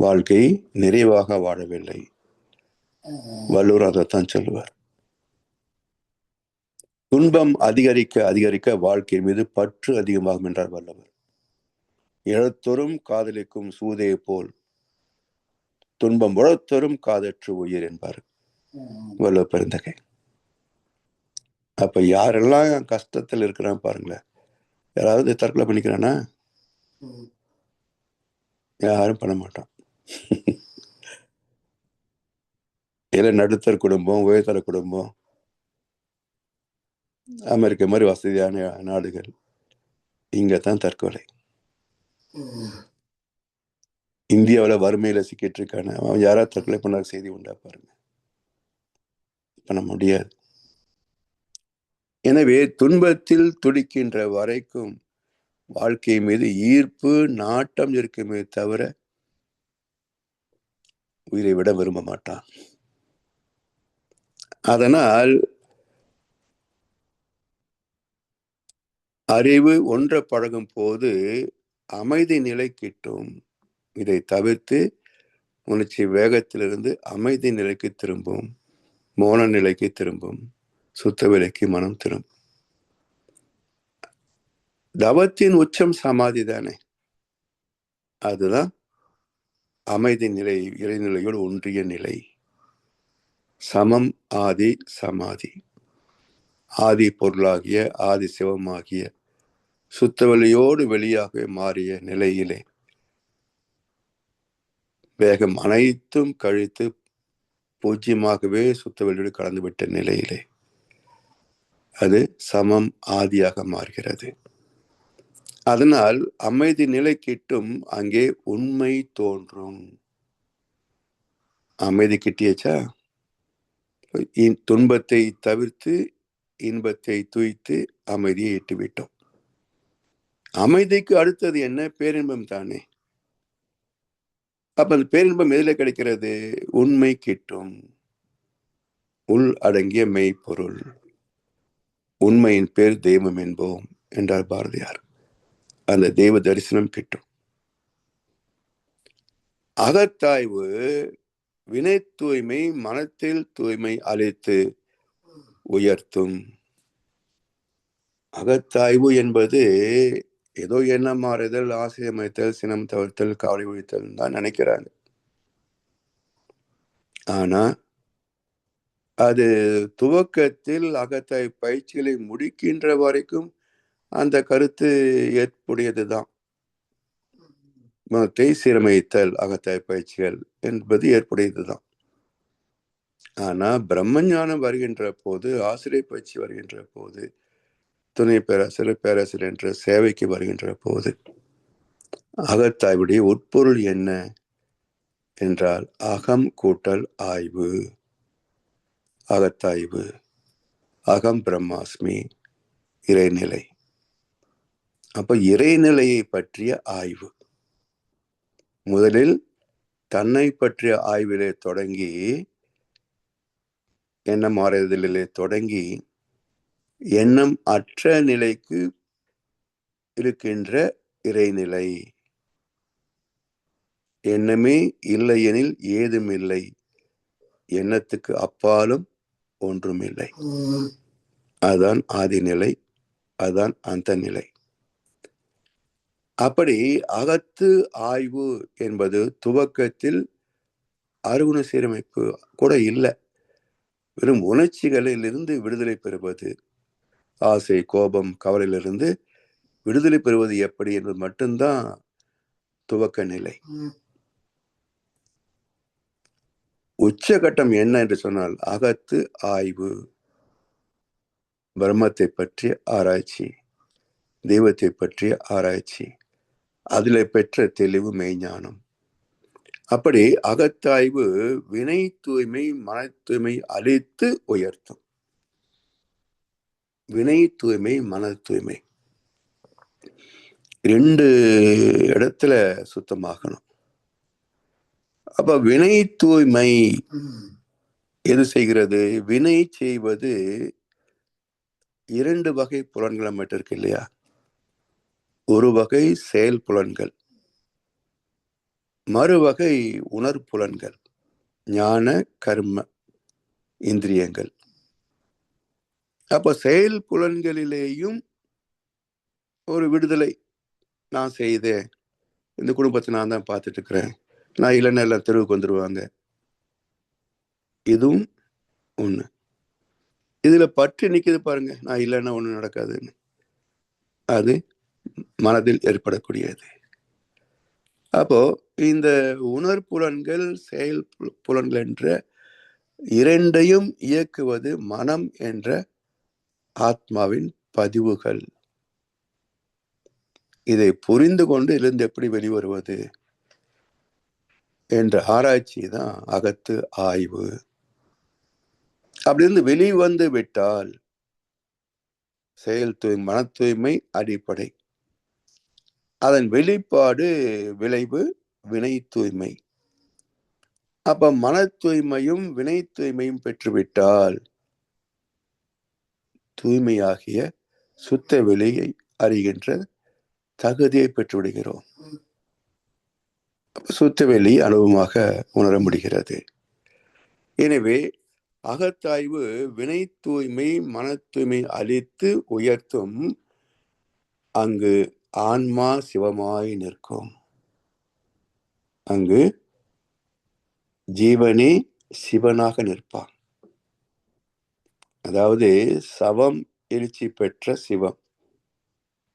வாழ்க்கை நிறைவாக வாழவில்லை. வள்ளுவர் அதைத்தான் சொல்லுவார். துன்பம் அதிகரிக்க அதிகரிக்க வாழ்க்கை மீது பற்று அதிகமாகும் என்றார் வள்ளுவர். இழத்தொரும் காதலிக்கும் சூதையை போல் துன்பம் உழத்தொரும் காதற்று உயிர் என்பார் வள்ளுவர் பெருந்தகை. அப்ப யாரெல்லாம் கஷ்டத்தில் இருக்கிறான் பாருங்களேன். யாராவது தற்கொலை பண்ணிக்கிறானா? யாரும் பண்ண மாட்டான். இல்ல நடுத்தர குடும்பம், உயர்தர குடும்பம், அமெரிக்கா மாதிரி வசதியான நாடுகள், இங்கதான் தற்கொலை. இந்தியாவில் வறுமையில சிக்கிட்டு இருக்கான அவன் யாராவது தற்கொலை பண்ண செய்தி உண்டா பாருங்க? பண்ண முடியாது. எனவே துன்பத்தில் துடிக்கின்ற வரைக்கும் வாழ்க்கை மீது ஈர்ப்பு நாட்டம் இருக்குமே தவிர உயிரை விட விரும்ப மாட்டான். அதனால் அறிவு ஒன்ற பழகும் போது அமைதி நிலை கிட்டும். இதை தவிர்த்து உணர்ச்சி வேகத்திலிருந்து அமைதி நிலைக்கு திரும்பும், மோன நிலைக்கு திரும்பும், சுத்த விலைக்கு மனம் திரும்பும். தவத்தின் உச்சம் சமாதி தானே. அதுதான் அமைதி நிலை, இறைநிலையோடு ஒன்றிய நிலை. சமம் ஆதி சமாதி. ஆதி பொருளாகிய ஆதி சிவமாகிய சுத்தவெளியோடு வெளியாக மாறிய நிலையிலே வேகம் அனைத்தும் கழித்து பூஜ்யமாகவே சுத்தவெளியோடு கலந்துவிட்ட நிலையிலே அது சமம் ஆதியாக மாறுகிறது. அதனால் அமைதி நிலை கிட்டும் அங்கே உண்மை தோன்றும். அமைதி கிட்டியச்சா, துன்பத்தை தவிர்த்து இன்பத்தை துய்த்து அமைதியை எட்டிவிட்டோம். அமைதிக்கு அடுத்தது என்ன? பேரின்பம் தானே. அப்ப அந்த பேரின்பம் எதில கிடைக்கிறது? உண்மை கிட்டும். உள் அடங்கிய மெய்ப்பொருள். உண்மையின் பேர் தெய்வம் என்போம் என்றார் பாரதியார். அந்த தெய்வ தரிசனம் கிட்டும். அகத்தாய்வு வினை தூய்மை மனத்தில் தூய்மை அளித்து உயர்த்தும். அகத்தாய்வு என்பது ஏதோ எண்ணம் மாறுதல், ஆசை அமைத்தல், சினம் தவிர்த்தல், கவலை ஒழித்தல் தான் நினைக்கிறாங்க. ஆனா அது துவக்கத்தில் அகத்தாய்வு பயிற்சிகளை முடிக்கின்ற வரைக்கும் அந்த கருத்து ஏற்புடையதுதான். மனத்தை சீரமைத்தல் அகத்தாய்வு பயிற்சிகள் என்பது ஏற்புடையதுதான். ஆனா பிரம்மஞானம் வருகின்ற போது, ஆசிரியர் பயிற்சி வருகின்ற போது, துணை பேராசிரியர், பேராசிரியர் என்ற சேவைக்கு வருகின்ற போது அகத்தாய்வுடைய உட்பொருள் என்ன என்றால் அகம் கூட்டல் ஆய்வு. அகத்தாய்வு அகம் பிரம்மாஸ்மி, இறைநிலை. அப்ப இறைநிலையை பற்றிய ஆய்வு முதலில் தன்னை பற்றிய ஆய்விலே தொடங்கி, எண்ணம் மாறுதலிலே தொடங்கி, எண்ணம் அற்ற நிலைக்கு இருக்கின்ற இறைநிலை. எண்ணமே இல்லையெனில் ஏதும் இல்லை, எண்ணத்துக்கு அப்பாலும் ஒன்றும் இல்லை. அதான் ஆதிநிலை, அதான் அந்த நிலை. அப்படி அகத்து ஆய்வு என்பது துவக்கத்தில் அருகுண சீரமைப்பு கூட இல்லை. வெறும் உணர்ச்சிகளிலிருந்து விடுதலை பெறுவது, ஆசை கோபம் கவலையிலிருந்து விடுதலை பெறுவது எப்படி என்பது மட்டும்தான் துவக்க நிலை. உச்சகட்டம் என்ன என்று சொன்னால் அகத்து ஆய்வு, பிரம்மத்தை பற்றிய ஆராய்ச்சி, தெய்வத்தை பற்றிய ஆராய்ச்சி, அதில் பெற்ற தெளிவு மெய்ஞானம். அப்படி அகத்தாய்வு வினை தூய்மை மன தூய்மை அழித்து உயர்த்தும். வினை தூய்மை மன தூய்மை 2 இடத்துல சுத்தமாகணும். அப்ப வினை தூய்மை எது செய்கிறது? வினை செய்வது 2 வகை புலன்கள் மட்டும் இருக்கு இல்லையா? ஒரு வகை செயல் புலன்கள், மறுவகை உணர்புலன்கள், ஞான கர்ம இந்திரியங்கள். அப்ப செயல் புலன்களிலேயும் ஒரு விடுதலை. நான் செய்தேன், இந்த குடும்பத்தை நான் தான் பார்த்துட்டு இருக்கிறேன், நான் இல்லைன்னா எல்லாம் தெருவுக்கு வந்துடுவாங்க, இதுவும் ஒண்ணு. இதுல பற்று நிக்குது பாருங்க, நான் இல்லைன்னா ஒண்ணு நடக்காதுன்னு. அது மனதில் ஏற்படக்கூடியது. அப்போ இந்த உணர்புலன்கள் செயல் புலன்கள் என்ற 2ஐயும் இயக்குவது மனம் என்ற ஆத்மாவின் பதிவுகள். இதை புரிந்து கொண்டு இருந்து எப்படி வெளிவருவது என்ற ஆராய்ச்சி தான் அகத்து ஆய்வு. அப்படி இருந்து வெளிவந்து விட்டால் செயல் தூய்மை மன தூய்மை அடிப்படை, அதன் வெளிப்பாடு விளைவு வினை தூய்மை. அப்ப மன தூய்மையும் வினை தூய்மையும் பெற்றுவிட்டால் தூய்மையாகிய சுத்த வெளியை அறிகின்ற தகுதியை பெற்றுவிடுகிறோம். சுத்த வெளி அனுபவமாக உணர முடிகிறது. எனவே அகத்தாய்வு வினை தூய்மை மன தூய்மை அழித்து உயர்த்தும். அங்கு ஆன்மா சிவமாய் நிற்கும். அங்கு ஜீவனே சிவனாக நிற்பான். அதாவது சவம் எழுச்சி பெற்ற சிவம்,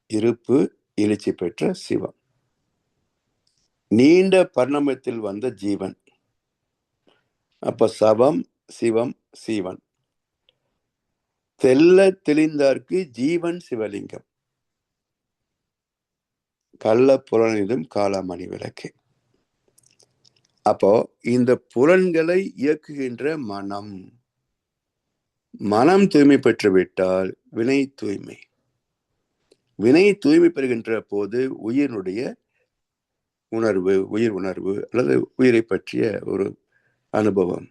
இருப்பு எழுச்சி பெற்ற சிவம், நீண்ட பரிணாமத்தில் வந்த ஜீவன். அப்ப சவம் சிவம் சீவன். தெல்ல தெளிந்தார்க்கு ஜீவன் சிவலிங்கம். கள்ள புலனிதும் காலமணி விளக்கு. அப்போ இந்த புலன்களை இயக்குகின்ற மனம், மனம் தூய்மை பெற்றுவிட்டால் வினை தூய்மை. வினை தூய்மை பெறுகின்ற போது உயிரினுடைய உணர்வு, உயிர் உணர்வு அல்லது உயிரை பற்றிய ஒரு அனுபவம்.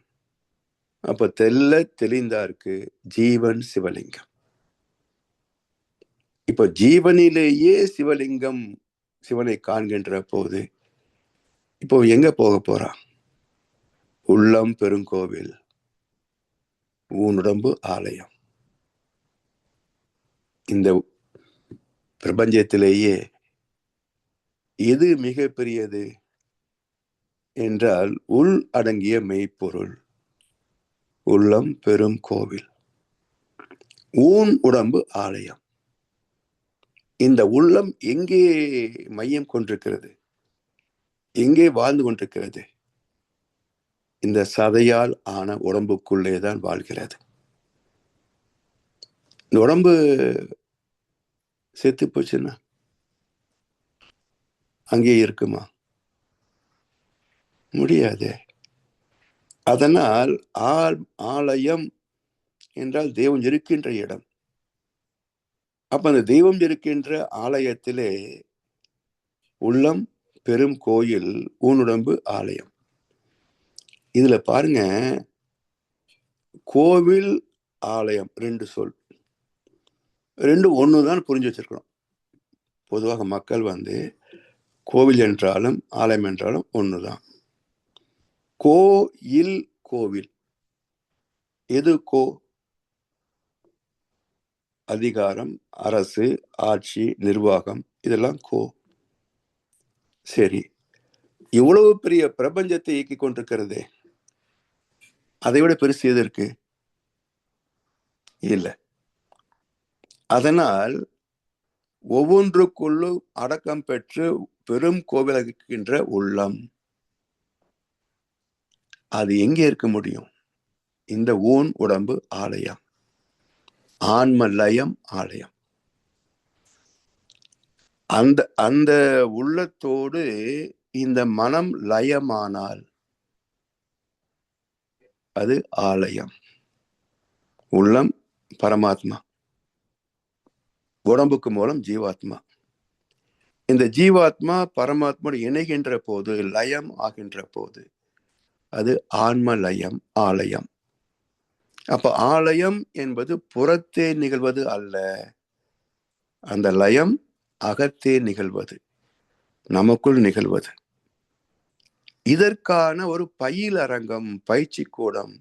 அப்ப தெல்ல தெளிந்தார்க்கு ஜீவன் சிவலிங்கம். இப்ப ஜீவனிலேயே சிவலிங்கம், சிவனை காண்கின்ற போது இப்போ எங்க போக போறான்? உள்ளம் பெருங்கோவில், ஊனுடம்பு ஆலயம். இந்த பிரபஞ்சத்திலேயே எது மிக பெரியது என்றால் உள் அடங்கிய மெய்ப்பொருள், உள்ளம் பெரும் கோவில், ஊன் உடம்பு ஆலயம். இந்த உள்ளம் எங்கே மையம் கொண்டிருக்கிறது? எங்கே வாழ்ந்து கொண்டிருக்கிறது? இந்த சதையால் ஆன உடம்புக்குள்ளே தான் வாழ்கிறது. இந்த உடம்பு செத்து போச்சுன்னா அங்கே இருக்குமா? முடியாது. அதனால் ஆலயம் என்றால் தெய்வம் இருக்கின்ற இடம். அப்ப அந்த தெய்வம் இருக்கின்ற ஆலயத்திலே உள்ளம் பெரும் கோயில், ஊனுடம்பு ஆலயம். இதுல பாருங்க, கோவில் ஆலயம் 2 சொல், 2 ஒண்ணுதான் புரிஞ்சு வச்சிருக்கணும். பொதுவாக மக்கள் கோவில் என்றாலும் ஆலயம் என்றாலும் ஒண்ணுதான். கோயில் கோவில் எது? அதிகாரம், அரசு, ஆட்சி, நிர்வாகம், இதெல்லாம் சரி, இவ்வளவு பெரிய பிரபஞ்சத்தை இயக்கி கொண்டிருக்கிறதே, அதை விட பெருசு எது இருக்கு? இல்லை. அதனால் ஒவ்வொன்றுக்குள்ளும் அடக்கம் பெற்று பெரும் கோவிலாகின்ற உள்ளம், அது எங்கே இருக்க முடியும்? இந்த ஊன் உடம்பு ஆலயம், ஆன்ம லயம் ஆலயம். அந்த அந்த உள்ளத்தோடு இந்த மனம் லயமானால் அது ஆலயம். உள்ளம் பரமாத்மா, உடம்புக்கு மூலம் ஜீவாத்மா. இந்த ஜீவாத்மா பரமாத்மா இணைகின்ற போது, லயம் ஆகின்ற போது அது ஆன்ம லயம் ஆலயம். அப்ப ஆலயம் என்பது புறத்தே நிகழ்வது அல்ல, அந்த லயம் அகத்தே நிகழ்வது, நமக்குள் நிகழ்வது. இதற்கான ஒரு பயிலரங்கம், பயிற்சி கூடம்,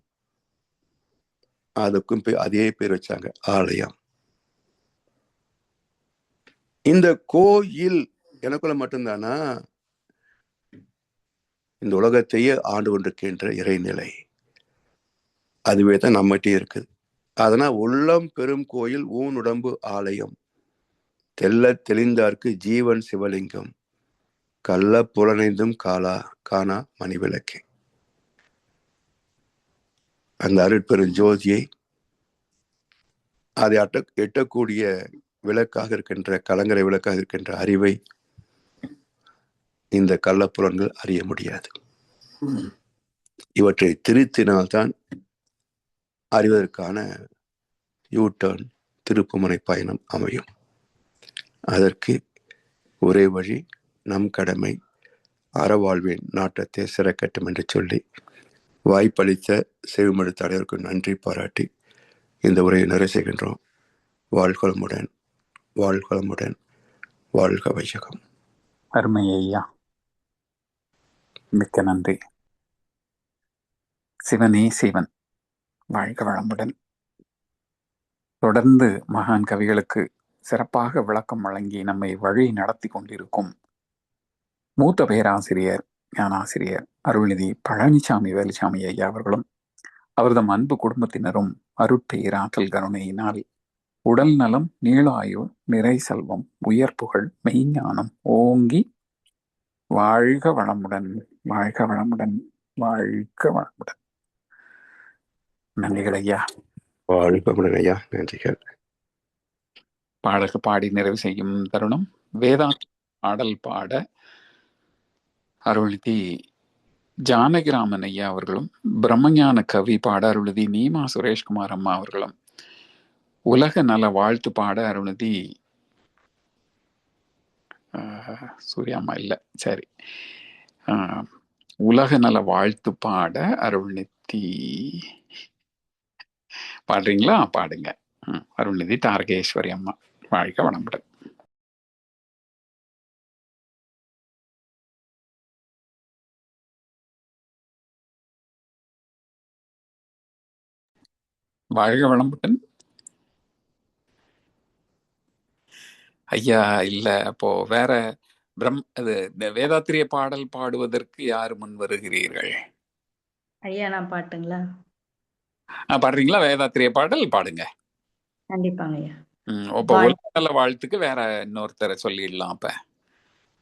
அதுக்கும் அதே பேர் வச்சாங்க, ஆலயம். இந்த கோயில் எனக்குள்ள மட்டும்தானா? இந்த உலகத்தையே ஆண்டு கொண்டிருக்கின்ற இறைநிலை அதுவே தான் நம்மகிட்டே இருக்குது. அதனால் உள்ளம் பெரும் கோயில், ஊன் உடம்பு ஆலயம், தெல்ல தெளிந்தார்க்கு ஜீவன் சிவலிங்கம், கள்ள புலனைந்தும் காணா மணிவிளக்கு. அந்த அருட்பெரும் ஜோதியை அதை எட்டக்கூடிய விளக்காக இருக்கின்ற, கலங்கரை விளக்காக இருக்கின்ற அறிவை இந்த கள்ளப்புலன்கள் அறிய முடியாது. இவற்றை திருத்தினால்தான் அறிவதற்கான யூட்டர்ன், திருப்புமுனை பயணம் அமையும். அதற்கு ஒரே வழி, நம் கடமை அறவாழ்வின் நாட்டத்தை சிறக்கட்டும் என்று சொல்லி வாய்ப்பளித்த செவிமடுத்த அனைவருக்கு நன்றி பாராட்டி இந்த உரையை நிறைவு செய்கின்றோம். வாழ்களமுடன், வாழ்களமுடன், வாழ்க வையகம். அருமை ஐயா, மிக்க நன்றி. சிவனே சிவன், வாழ்க வளமுடன். தொடர்ந்து மகான் கவிகளுக்கு சிறப்பாக விளக்கம் வழங்கி நம்மை வழி நடத்தி கொண்டிருக்கும் மூத்த பேராசிரியர், ஞானாசிரியர் அருள்நிதி பழனிசாமி வேலுசாமி ஐயா அவர்களும் அவர்தம் அன்பு குடும்பத்தினரும் அருட்பேராற்றல் கருணையினால் உடல் நலம், நீளாயுள், நிறை செல்வம், உயர் புகழ், மெய்ஞானம் ஓங்கி வாழ்க வளமுடன், வாழ்க வளமுடன், வாழ்க வளமுடன். நன்றிகள் ஐயா. வாழ்க வளமுடன் ஐயா. நன்றிகள். பாடல்கள் பாடி நிறைவு செய்யும் தருணம். வேதாந்த பாடல் பாட அருள்நிதி ஜானகிராமன் ஐயா அவர்களும், பிரம்மஞான கவி பாட அருள்நிதி நீமா சுரேஷ்குமார் அம்மா அவர்களும், உலக நல வாழ்த்து பாட அருள்நிதி சூர்யாம்மா இல்லை, சரி, உலக நல வாழ்த்து பாட அருள்நிதி பாடுறீங்களா? பாடுங்க. அருள்நிதி தாரகேஸ்வரி அம்மா. வாழ்க வளமுடன். வாழ்க வளமுடன் ஐயா. இல்ல, அப்போ வேற இந்த வேதாத்திரிய பாடல் பாடுவதற்கு யாரு முன் வருகிறீர்கள்? ஐயா நான் பாட்டுங்களா? பாடுறீங்களா? வேதாத்திரிய பாடல் பாடுங்க. கண்டிப்பாங்க ஐயா. அப்ப உலக நல வாழ்த்துக்கு வேற இன்னொருத்தரை சொல்லிடலாம். அப்ப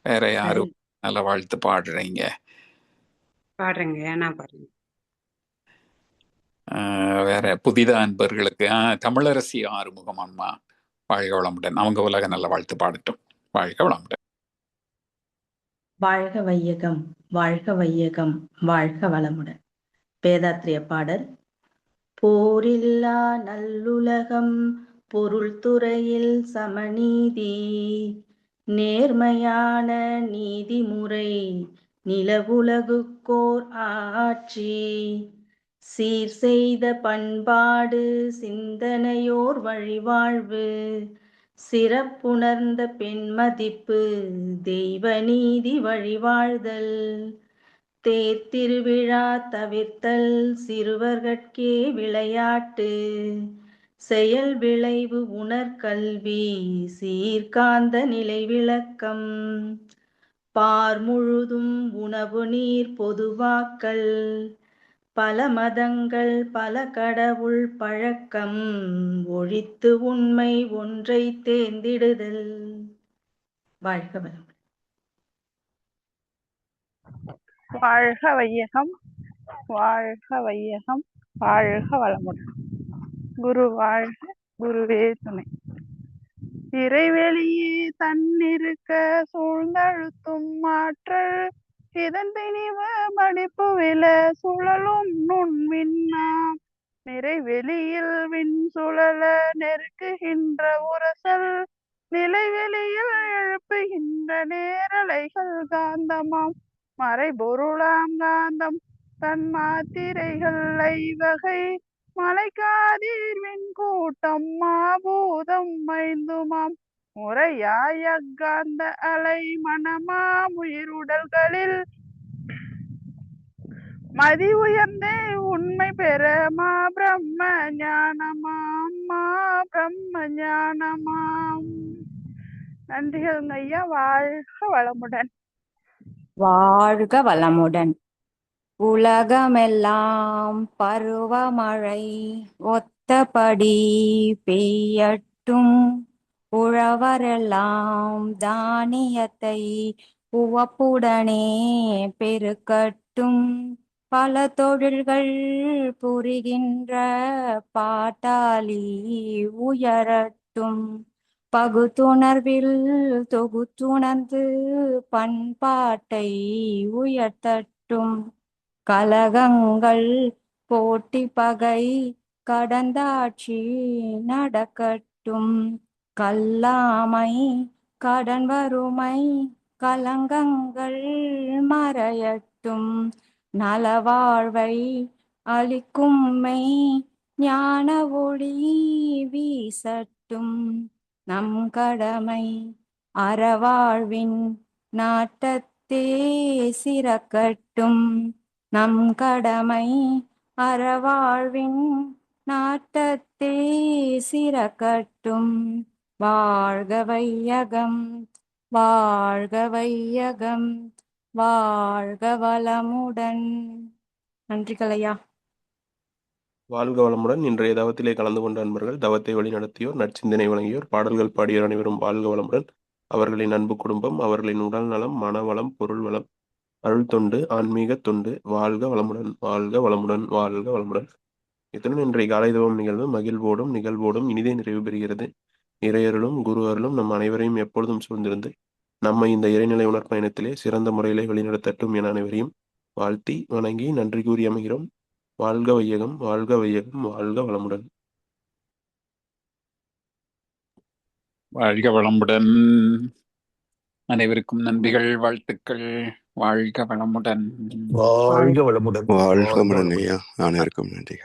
வேற யாரு நல்ல வாழ்த்து பாடுறீங்க? பாடுறேங்க, நான் பாடுறேன். வேற புதித அன்பர்களுக்கு தமிழரசி ஆறுமுகம் அம்மா, வாழ்க வளமுடன். அவங்க உலக நல்ல வாழ்த்து பாடட்டும். வாழ்க வளமுடன். வாழ்க வையகம், வாழ்க வையகம், வாழ்க வளமுடன். வேதாத்திரிய பாடல். போரில்லா நல்லுலகம், பொருள் துறையில் சமநீதி, நேர்மையான நீதிமுறை, நிலவுலகுக்கோர் ஆட்சி, சீர் செய்த பண்பாடு, சிந்தனையோர் வழிவாழ்வு, சிறப்புணர்ந்த பெண்மதிப்பு, தெய்வ நீதி வழிவாழ்தல், தேர்திருவிழா தவிர்த்தல், சிறுவர்கட்கே விளையாட்டு, செயல் விளைவு உணர்கல்வி, சீர்காந்த நிலை விளக்கம், பார் முழுதும் உணவு நீர் பொதுவாக்கல், பல மதங்கள் பல கடவுள் பழக்கம், ஒழித்து உண்மை ஒன்றை தேர்ந்திடுதல். வாழ்க வளமுடன். வாழ்க வையகம், வாழ்க வையகம், வாழ்க வளமுடன். குரு வாழ்க, குருவே துணை. இறைவெளியே தன்னிருக்க சூழ்ந்தழுத்தும் ஆற்றல், இதன் திணிவு மடிப்புவில சுழலும் நுண்மின்னாம். நிறைவெளியில் விண் சுழல நெருக்குகின்ற உரசல், நிலைவெளியில் எழுப்புகின்ற நேரலைகள் காந்தமாம். மறைபொருளாம் காந்தம் தன் மாத்திரைகள் ஐவகை, மலைக்காதீர்வின் கூட்டம் மாபூதம் ஐந்துமாம். முறையாய் அக்காந்த அலை மனமாம் உயிருடல்களில் மதி உயர்ந்தே உண்மை பெற மா பிரம்ம ஞானமாம், மா பிரம்ம ஞானமாம். நன்றிகள் ஐயா. வாழ்க வளமுடன். வாழ்க வளமுடன். உலகமெல்லாம் பருவமழை ஒத்தபடி பெய்யட்டும், உழவரெல்லாம் தானியத்தை உவப்புடனே பெருக்கட்டும், பல தொழில்கள் புரிகின்ற பாட்டாளி உயரட்டும், பகுத்துணர்வில் தொகுத்துணர்ந்து பண்பாட்டை உயர்த்தட்டும், கலகங்கள் போட்டி பகை கடந்தாட்சி நடக்கட்டும், கல்லாமை கடன் வறுமை கலங்கங்கள் மறையட்டும், நலவாழ்வை அளிக்கும் மெய் ஞான ஒளி வீசட்டும், நம் கடமை அறவாழ்வின் நாட்டத்தே சிறக்கட்டும், நம் கடமை அறவாழ்வின் நாட்டத்தே சிறக்கட்டும். வாழ்க வையகம், வாழ்க வையகம், வாழ்க வளமுடன். நன்றிகளையா. வாழ்க வளமுடன். இன்றைய தவத்திலே கலந்து கொண்ட அன்பர்கள், தவத்தை வழிநடத்தியோர், நற்சிந்தனை வழங்கியோர், பாடல்கள் பாடியோர் அனைவரும் வாழ்க வளமுடன். அவர்களின் அன்பு குடும்பம், அவர்களின் உடல் நலம், மனவளம், பொருள் வளம், அருள் தொண்டு, ஆன்மீக தொண்டு வாழ்க வளமுடன், வாழ்க வளமுடன், வாழ்க வளமுடன். இத்துடன் இன்றைய காலை தவம் நிகழ்வு நிகழ்வோடும் இனிதே நிறைவு பெறுகிறது. இறையருளும் குரு அருளும் நம் அனைவரையும் எப்பொழுதும் சூழ்ந்திருந்து நம்மை இந்த இறைநிலை உணர்பயணத்திலே சிறந்த முறையிலே வழிநடத்தட்டும் என அனைவரையும் வாழ்த்தி வணங்கி நன்றி கூறி அமைகிறோம். வாழ்க வையகம், வாழ்க வையகம், வாழ்க வளமுடன். வாழ்க வளமுடன். அனைவருக்கும் நன்றிகள், வாழ்த்துக்கள். வாழ்க வளமுடன். வாழ்க வளமுடன். வாழ்க வளமுடன் ஐயா. அனைவருக்கும் நன்றிகள்.